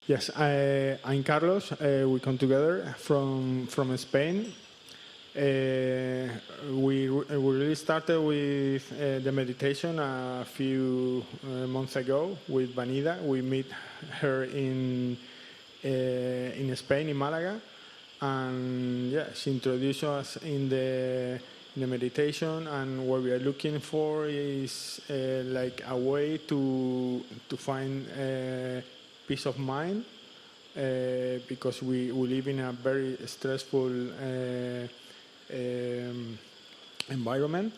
Yes, I'm Carlos. We come together from Spain. We really started with the meditation a few months ago with Vanida. We met her in Spain, in Malaga, and yeah, she introduced us in the meditation. And what we are looking for is like a way to find peace of mind, because we live in a very stressful environment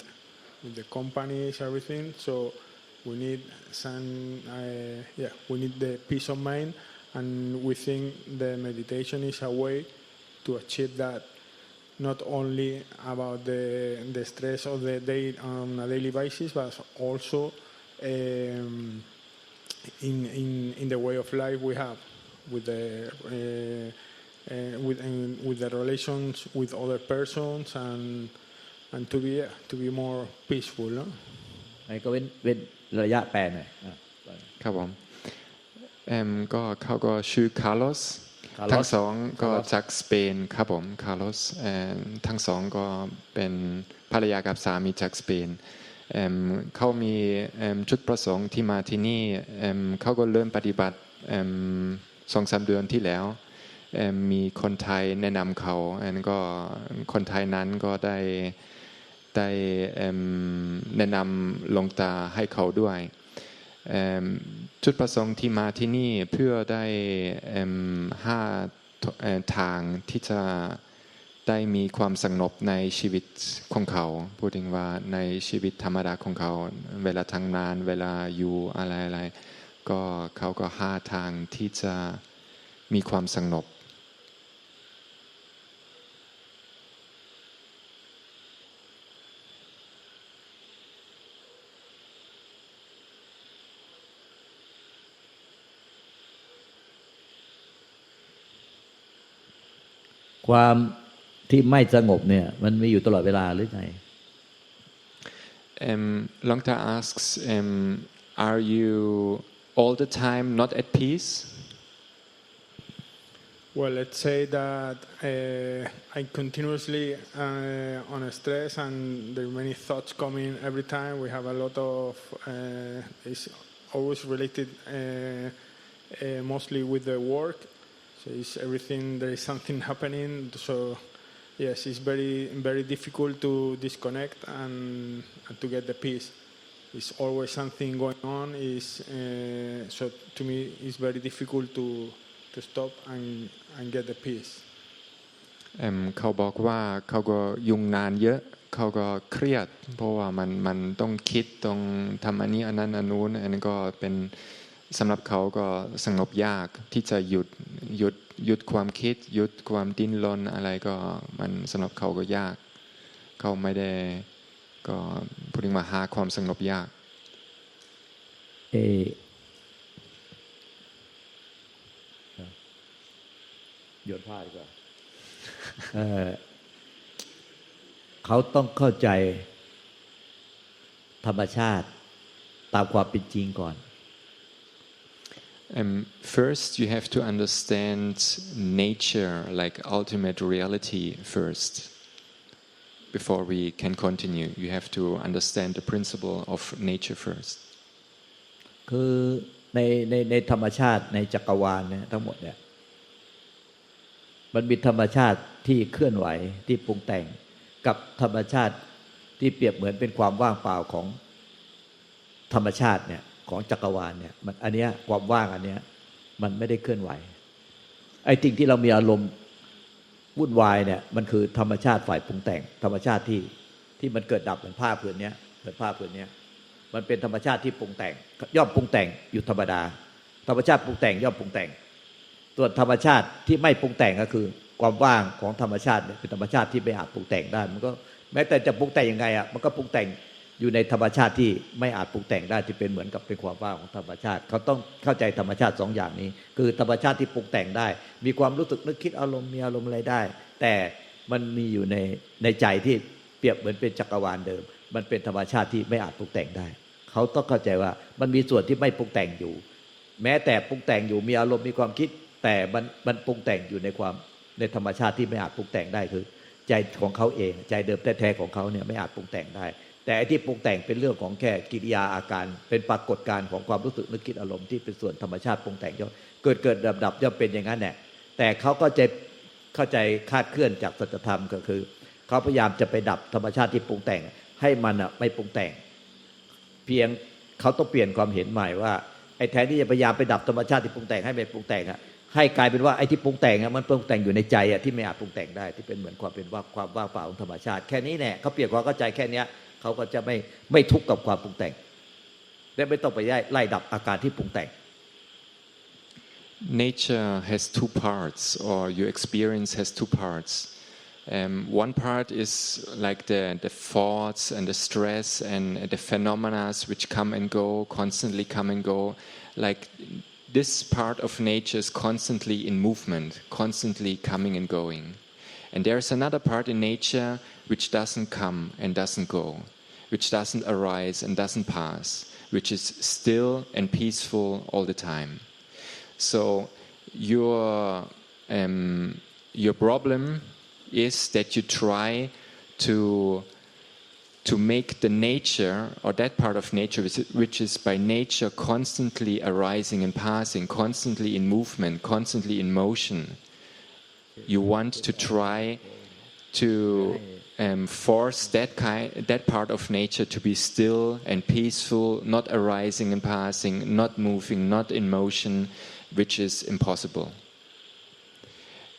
with the companies, everything. So we need we need the peace of mind, and we think the meditation is a way to achieve that. Not only about the stress of the day on a daily basis, but also in the way of life we have with the with the relations with other persons, and to be more peaceful, no? ไอ้ก็เว้นระยะแปลหน่อยครับผมก็เขาก็ชื่อคาร์ลอสทั้งสองก็จากสเปนครับผมคาร์ลอสทั้งสองก็เป็นภรรยากับสามีจากสเปนเขามีจุดประสงค์ที่มาที่นี่เขาก็เริ่มปฏิบัติ 2-3 เดือนที่แล้วมีคนไทยแนะนำเขาก็คนไทยนั้นก็ได้แนะนำหลวงตาให้เขาด้วยจุดประสงค์ที่มาที่นี่เพื่อได้หาทางที่จะได้มีความสงบในชีวิตของเขาพูดถึงว่าในชีวิตธรรมดาของเขาเวลาทำงานเวลาอยู่อะไรก็เขาก็หาทางที่จะมีความสงบความที่ไม่สงบเนี่ยมันมีอยู่ตลอดเวลาหรือไง Longta asks, are you all the time not at peace? Well, let's say that I continuously on stress, and there are many thoughts coming every time. We have a lot of it's always related mostly with the work. So it's everything, there is something happening. So yes, it's very difficult to disconnect and to get the peace. It's always something going on. So to me, it's very difficult to stop and get the peace. เขาบอกว่าเขาก็ยุ่งนานเยอะเขาก็เครียดเพราะว่ามันต้องคิดต้องทำอันนี้อันนั้นอันนู้นอันนั้นก็เป็นสำหรับเขาก็สงบยากที่จะหยุดความคิดหยุดความดิ้นรนอะไรก็มันสำหรับเขาก็ยากเขาไม่ได้ก็พูดถึงว่าหาความสงบยากโยนผ้าดีกว่าเขาต้องเข้าใจธรรมชาติตามความเป็นจริงก่อนFirst, you have to understand nature, like ultimate reality first. Before we can continue, you have to understand the principle of nature first. คือในธรรมชาติในจักรวาลเนี่ยทั้งหมดเนี่ยมันมีธรรมชาติที่เคลื่อนไหวที่ปรุงแต่งกับธรรมชาติที่เปรียบเหมือนเป็นความว่างเปล่าของธรรมชาติเนี่ยของจักรวาลเนี่ยมันอันเนี้ยความว่างอันเนี้ยมันไม่ได้เคลื่อนไหวไอ้สิ่งที่เรามีอารมณ์วุ่นวายเนี่ยมันคือธรรมชาติฝ่ายปรุงแต่งธรรมชาติที่มันเกิดดับเหมือนผ้าผืนเนี้ยเหมือนผ้าผืนเนี้ยมันเป็นธรรมชาติที่ปรุงแต่งย่อมปรุงแต่งอยู่ธรรมดาธรรมชาติปรุงแต่งย่อมปรุงแต่งตัวธรรมชาติที่ไม่ปรุงแต่งก็คือความว่างของธรรมชาติเนี่ยเป็นธรรมชาติที่ไม่อาจปรุงแต่งได้มันก็แม้แต่จะปรุงแต่งยังไงอ่ะมันก็ปรุงแต่งอยู่ในธรรมชาติที่ไม่อาจปรุงแต่งได้ที่เป็นเหมือนกับเป็นความว่างของธรรมชาติเขาต้องเข้าใจธรรมชาติ2อย่างนี้คือธรรมชาติที่ปรุงแต่งได้มีความรู้สึกนึกคิดอารมณ์มีอารมณ์อะไรได้แต่มันมีอยู่ในใจที่เปรียบเหมือนเป็นจักรวาลเดิมมันเป็นธรรมชาติที่ไม่อาจปรุงแต่งได้เขาต้องเข้าใจว่ามันมีส่วนที่ไม่ปรุงแต่งอยู่ แม้แต่ปรุงแต่งอยู่มีอารมณ์มีความคิดแต่มันปรุงแต่งอยู่ในธรรมชาติที่ไม่อาจปรุงแต่งได้คือใจของเขาเองใจเดิมแท้ๆของเขาเนี่ยไม่อาจปรุงแต่งได้แต่ไอ้ที่ปรุงแต่งเป็นเรื่องของแค่กิริยาอาการเป็นปรากฏการณ์ของความรู้สึกนึกคิดอารมณ์ที่เป็นส่วนธรรมชาติปรุงแต่งย่อเกิดดับย่อมเป็นอย่างนั้นแหละแต่เขาก็จะเข้าใจคลาดเคลื่อนจากสัจธรรมก็คือเขาพยายามจะไปดับธรรมชาติที่ปรุงแต่งให้มันไม่ปรุงแต่งเพียงเขาต้องเปลี่ยนความเห็นใหม่ว่าไอ้แทนที่จะพยายามไปดับธรรมชาติที่ปรุงแต่งให้ไม่ปรุงแต่งให้กลายเป็นว่าไอ้ที่ปรุงแต่งมันปรุงแต่งอยู่ในใจที่ไม่อาจปรุงแต่งได้ที่เป็นเหมือนความว่างเปล่าของธรรมชาติแค่นี้แหละเขาเปลี่ยนความเข้าใจแค่นี้เขาก็จะไม่ทุกข์กับความปรุงแต่งและไม่ต้องไปไล่ดับอาการที่ปรุงแต่ง Nature has two parts or your experience has two parts. One part is like the thoughts and the stress and the phenomena which come and go, constantly come and go. Like this part of nature is constantly in movement, constantly coming and going. And there's another part in nature which doesn't come and doesn't go, which doesn't arise and doesn't pass, which is still and peaceful all the time. So your problem is that you try to make the nature or that part of nature which is by nature constantly arising and passing, constantly in movement, constantly in motion. You want to try to force that part of nature to be still and peaceful, not arising and passing, not moving, not in motion, which is impossible.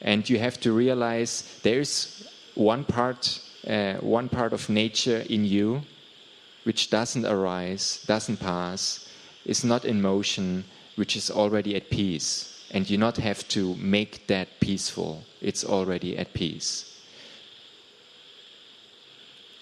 And you have to realize there's one part of nature in you which doesn't arise, doesn't pass, is not in motion, which is already at peace. And you not have to make that peaceful. It's already at peace.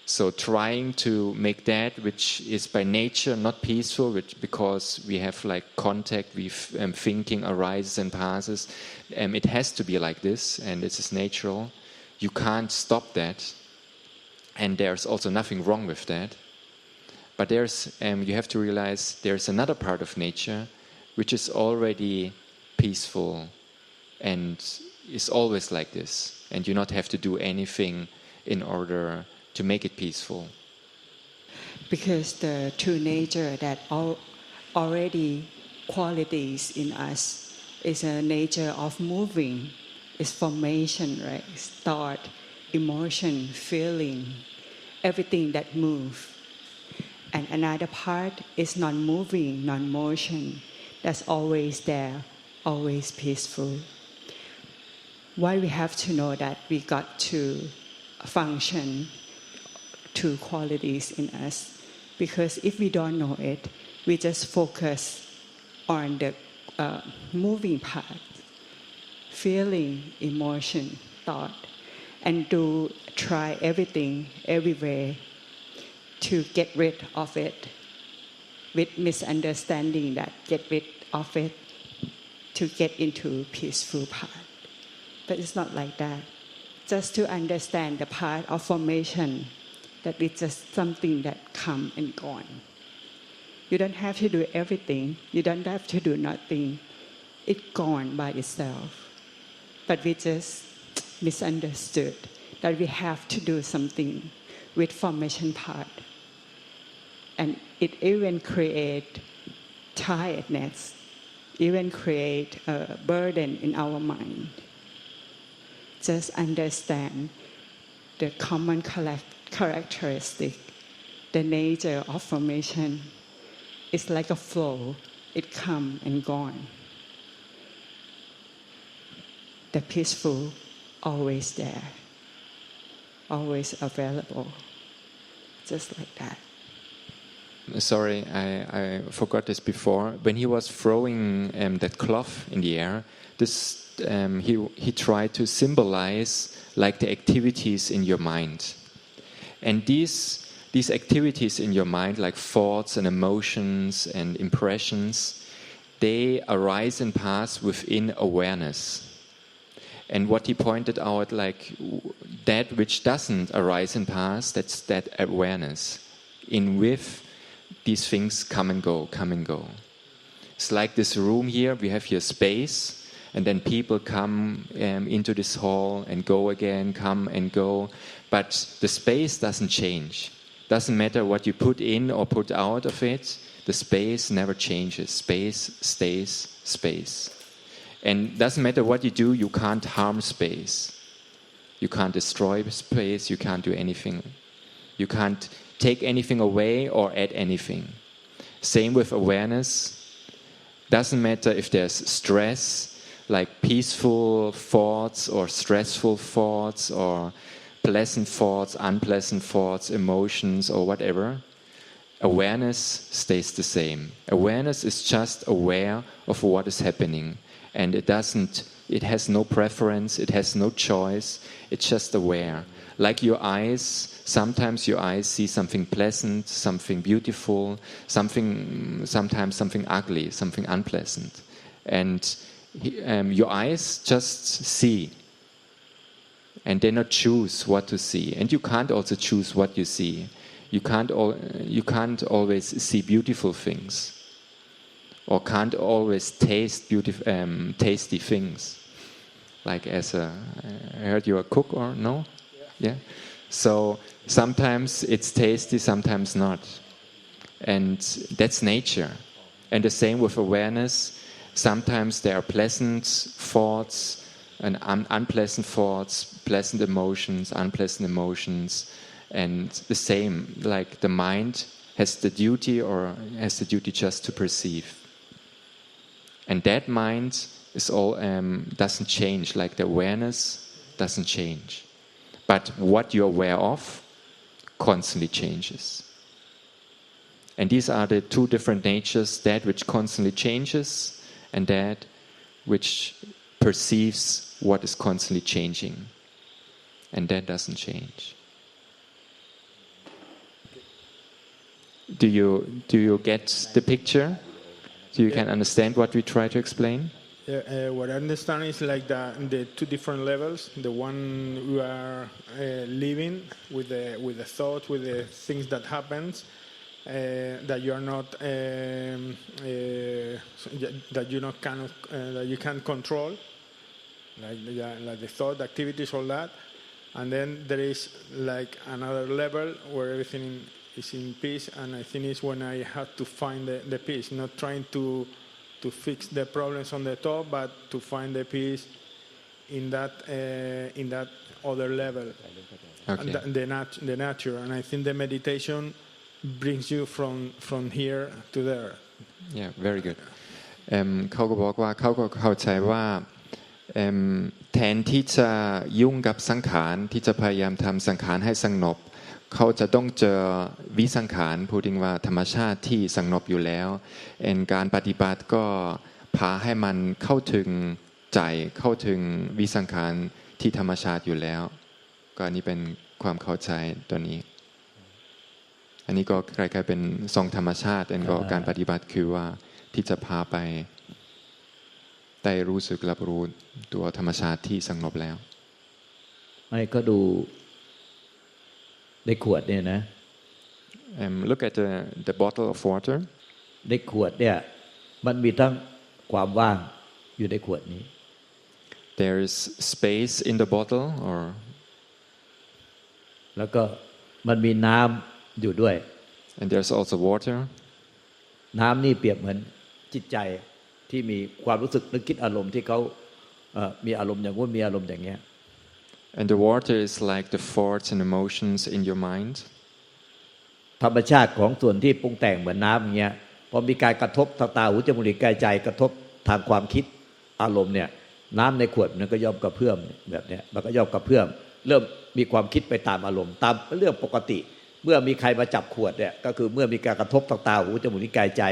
So trying to make that which is by nature not peaceful, which because we have like contact with thinking arises and passes, it has to be like this, and this is natural. You can't stop that, and there's also nothing wrong with that. But there's you have to realize there's another part of nature which is already peaceful and is always like this, and you not have to do anything in order to make it peaceful. Because the true nature that already qualities in us is a nature of moving, is formation, right? It's thought, emotion, feeling, everything that move. And another part is non-moving, non-motion. That's always there, always peaceful. Why we have to know that we got to function two qualities in us, because if we don't know it, we just focus on the moving part, feeling, emotion, thought, and try everything, everywhere to get rid of it, with misunderstanding that get rid of it to get into peaceful part. But it's not like that. Just to understand the part of formation, that it's just something that come and gone. You don't have to do everything. You don't have to do nothing. It's gone by itself. But we just misunderstood that we have to do something with formation part. And it even create tiredness, even create a burden in our mind. Just understand the common characteristic, the nature of formation. It's like a flow. It come and gone. The peaceful, always there, always available, just like that. Sorry, I forgot this before. When he was throwing that cloth in the air, he tried to symbolize like the activities in your mind. And these activities in your mind, like thoughts and emotions and impressions, they arise and pass within awareness. And what he pointed out, like that which doesn't arise and pass, that's that awareness. In with these things come and go, come and go. It's like this room here. We have here space, and then people come into this hall and go again, come and go. But the space doesn't change. Doesn't matter what you put in or put out of it. The space never changes. Space stays space. And doesn't matter what you do, you can't harm space. You can't destroy space. You can't do anything. You can't take anything away or add anything. Same with awareness. Doesn't matter if there's stress, like peaceful thoughts or stressful thoughts or pleasant thoughts, unpleasant thoughts, emotions or whatever. Awareness stays the same. Awareness is just aware of what is happening. And it has no preference, it has no choice, it's just aware. Like your eyes, sometimes your eyes see something pleasant, something beautiful, sometimes something ugly, something unpleasant. And your eyes just see. And they not choose what to see. And you can't also choose what you see. You can't always see beautiful things. Or can't always taste tasty things. Like I heard you're a cook or no? Yeah. So sometimes it's tasty, sometimes not. And that's nature. And the same with awareness. Sometimes there are pleasant thoughts and unpleasant thoughts, pleasant emotions, unpleasant emotions. And the same, like the mind has the duty just to perceive. And that mind is all doesn't change, like the awareness doesn't change. But what you're aware of constantly changes. And these are the two different natures, that which constantly changes and that which perceives what is constantly changing. And that doesn't change. Do you get the picture? So you can understand what we try to explain? What I understand is like the two different levels. The one we are living with the thoughts, with the things that happens, that you are not that you can't control, like the thought, the activities, all that. And then there is like another level where everything is in peace, and I think it's when I have to find the peace, not trying to fix the problems on the top, but to find the peace in that other level, okay. the nature. And I think the meditation brings you from here to there. Yeah, very good. เขาก็บอกว่าเขาก็เข้าใจว่าแทนที่จะยุ่งกับสังขารที่จะพยายามทำสังขารให้สงบเขาจะต้องเจอวิสังขารพูดถึงว่าธรรมชาติที่สงบอยู่แล้วการปฏิบัติก็พาให้มันเข้าถึงใจเข้าถึงวิสังขารที่ธรรมชาติอยู่แล้วก็อันนี้เป็นความเข้าใจตัวนี้อันนี้ก็คล้ายๆเป็นทรงธรรมชาติก็การปฏิบัติคือว่าที่จะพาไปได้รู้สึกรับรู้ตัวธรรมชาติที่สงบแล้วไม่ก็ดูในขวดเนี่ยนะ look at the bottle of water ในขวดเนี่ยมันมีทั้งความว่างอยู่ในขวดนี้ there is space in the bottle or แล้วก็มันมีน้ำอยู่ด้วย and there's also water น้ำนี่เปรียบเหมือนจิตใจที่มีความรู้สึกนึกคิดอารมณ์ที่เขามีอารมณ์อย่างนู้นมีอารมณ์อย่างเงี้ยAnd the water is like the thoughts and emotions in your mind. ธรรมชาติของส่วนที่ปรุงแต่งเหมือนน้ำอย่างเงี้ยพอมีการกระทบทางตาหูจมูกลิ้นกายใจกระทบทางความคิดอารมณ์เนี่ยน้ำในขวดมันก็ย่อมกระเพื่อมแบบเนี้ยมันก็ย่อมกระเพื่อมเริ่มมีความคิดไปตามอารมณ์ตามเรื่องปกติเมื่อมีใครมาจับขวดเนี่ยก็คือเมื่อมีการกระทบทางตาหูจมูกลิ้นกายใจ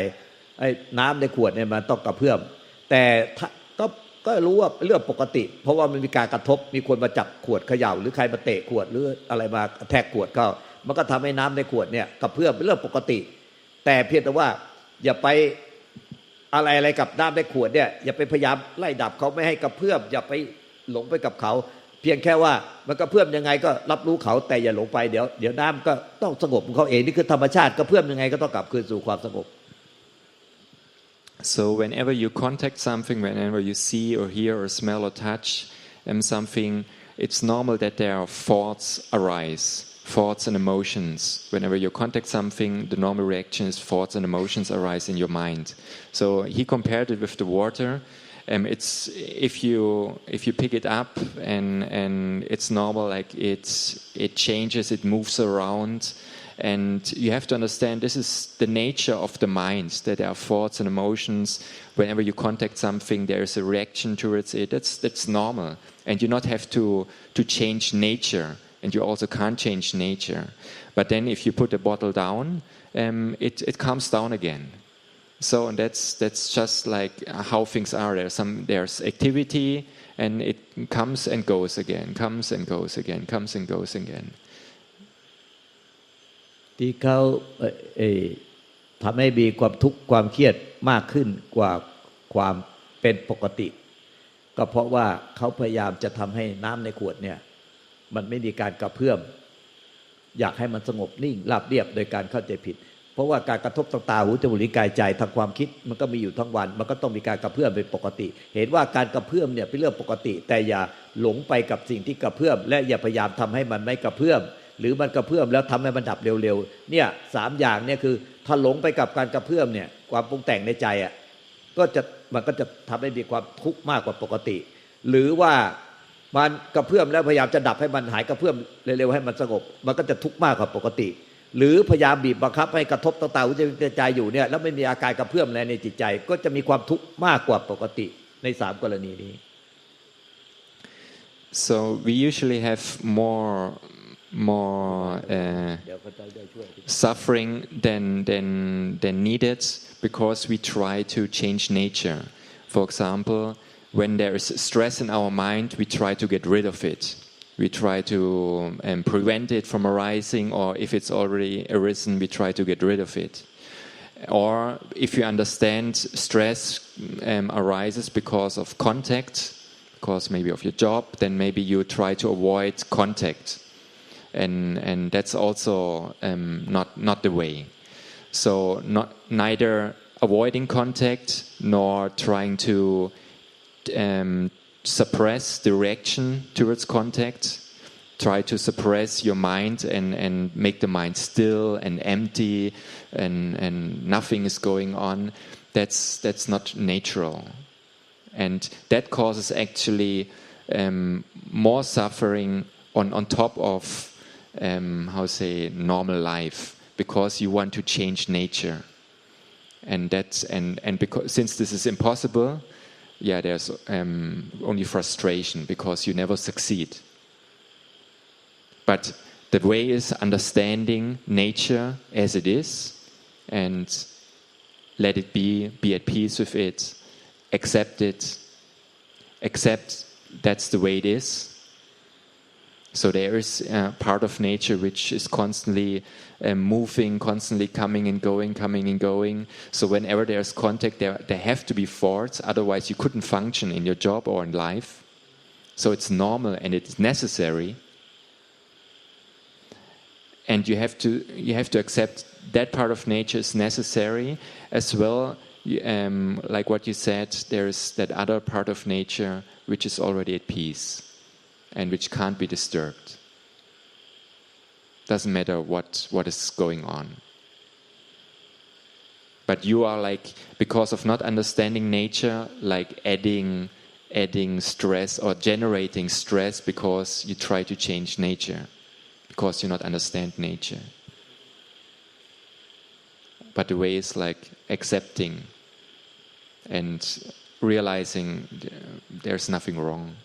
ไอ้น้ำในขวดเนี่ยมันต้องกระเพื่อมแต่ก็รู้ว่าเรื่องปกติเพราะว่ามันมีการกระทบมีคนมาจับขวดเขย่าหรือใครมาเตะขวดหรืออะไรมาแทกขวดก็มันก็ทำให้น้ำในขวดเนี่ยกระเพื่อมเป็นเรื่องปกติแต่เพียงแต่ว่าอย่าไปอะไรกับน้ำในขวดเนี่ยอย่าไปพยายามไล่ดับเขาไม่ให้กระเพื่อมอย่าไปหลงไปกับเขาเพียงแค่ว่ามันกระเพื่อมยังไงก็รับรู้เขาแต่อย่าหลงไปเดี๋ยวน้ำก็ต้องสงบของเขาเองนี่คือธรรมชาติกระเพื่อมยังไงก็ต้องกลับคืนสู่ความสงบ So whenever you contact something, whenever you see or hear or smell or touch something, it's normal that there are thoughts arise. Thoughts and emotions. Whenever you contact something, the normal reaction is thoughts and emotions arise in your mind. So he compared it with the water. It's if you pick it up and it's normal, like it changes, it moves around, and you have to understand this is the nature of the mind, that there are thoughts and emotions. Whenever you contact something, there is a reaction towards it. That's normal, and you not have to change nature. And you also can't change nature. But then if you put a bottle down, it comes down again. So and that's just like how things are. There's activity, and it comes and goes again, comes and goes again, comes and goes again. ที่เขาทำให้มีความทุกข์ความเครียดมากขึ้นกว่าความเป็นปกติก็เพราะว่าเขาพยายามจะทำให้น้ำในขวดเนี่ยมันไม่มีการกระเพื่อมอยากให้มันสงบนิ่งราบเรียบโดยการเข้าใจผิดเพราะว่าการกระทบทางตาหูจมูกลิ้นกายใจทางความคิดมันก็มีอยู่ทั้งวันมันก็ต้องมีการกระเพื่อมเป็นปกติเห็นว่าการกระเพื่อมเนี่ยเป็นเรื่องปกติแต่อย่าหลงไปกับสิ่งที่กระเพื่อมและอย่าพยายามทำให้มันไม่กระเพื่อมหรือมันกระเพื่อมแล้วทำให้มันดับเร็วๆเนี่ย3อย่างเนี่ยคือถ้าหลงไปกับการกระเพื่อมเนี่ยความปรุงแต่งในใจอ่ะมันก็จะทำให้มีความทุกข์มากกว่าปกติหรือว่ามันกระเพื่อมแล้วพยายามจะดับให้มันหายกระเพื่อมเร็วๆให้มันสงบมันก็จะทุกข์มากกว่าปกติหรือพยายามบีบบังคับให้กระทบต่างๆหูจมูกลิ้นกายใจอยู่เนี่ยแล้วไม่มีอาการกระเพื่อมอะไรในจิตใจก็จะมีความทุกข์มากกว่าปกติใน3กรณีนี้ So we usually have more suffering than needed because we try to change nature. For example, when there is stress in our mind, we try to get rid of it. We try to prevent it from arising, or if it's already arisen, we try to get rid of it. Or if you understand stress arises because of contact, because maybe of your job, then maybe you try to avoid contact. And that's also not the way. So neither avoiding contact nor trying to suppress the reaction towards contact. Try to suppress your mind and make the mind still and empty and nothing is going on. That's not natural. And that causes actually more suffering on top of normal life, because you want to change nature, and because since this is impossible, there's only frustration because you never succeed. But the way is understanding nature as it is, and let it be at peace with it, accept that's the way it is. So there is a part of nature which is constantly moving, constantly coming and going. So whenever there's contact, there have to be thoughts, otherwise you couldn't function in your job or in life. So it's normal and it's necessary. And you have to accept that part of nature is necessary as well. Like what you said, there's that other part of nature which is already at peace and which can't be disturbed. Doesn't matter what is going on. But you are like, because of not understanding nature, like adding stress or generating stress because you try to change nature, because you not understand nature. But the way is like accepting and realizing there's nothing wrong.